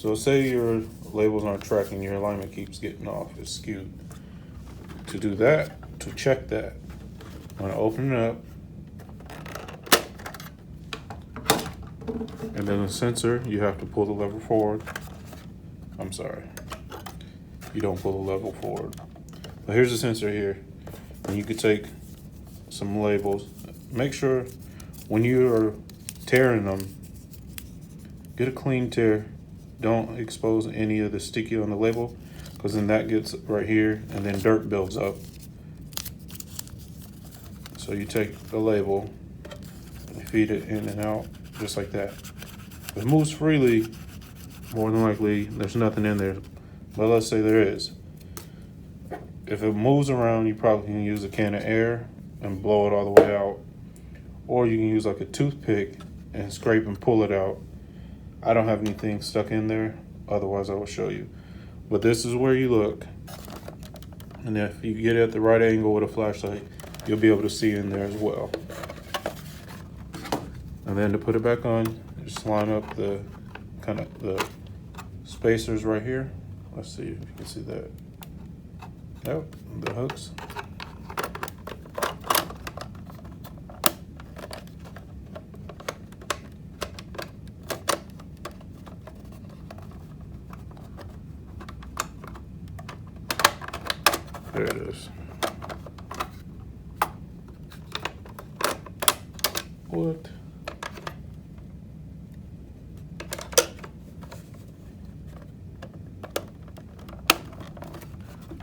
So say your labels aren't tracking, your alignment keeps getting off, it's skewed. To do that, to check that, I'm gonna open it up, and then the sensor, you have to pull the lever forward. I'm sorry, you don't pull the lever forward. But here's the sensor here, and you could take some labels. Make sure when you are tearing them, get a clean tear. Don't expose any of the sticky on the label, because then that gets right here and then dirt builds up. So you take the label and feed it in and out just like that. If it moves freely, more than likely there's nothing in there, but let's say there is. If it moves around, you probably can use a can of air and blow it all the way out, or you can use like a toothpick and scrape and pull it out. I don't have anything stuck in there, otherwise I will show you. But this is where you look, and if you get it at the right angle with a flashlight, you'll be able to see in there as well. And then to put it back on, just line up the kind of the spacers right here. Let's see if you can see that. Yep, the hooks. There it is. What?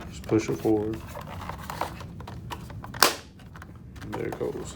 Just push it forward. And there it goes.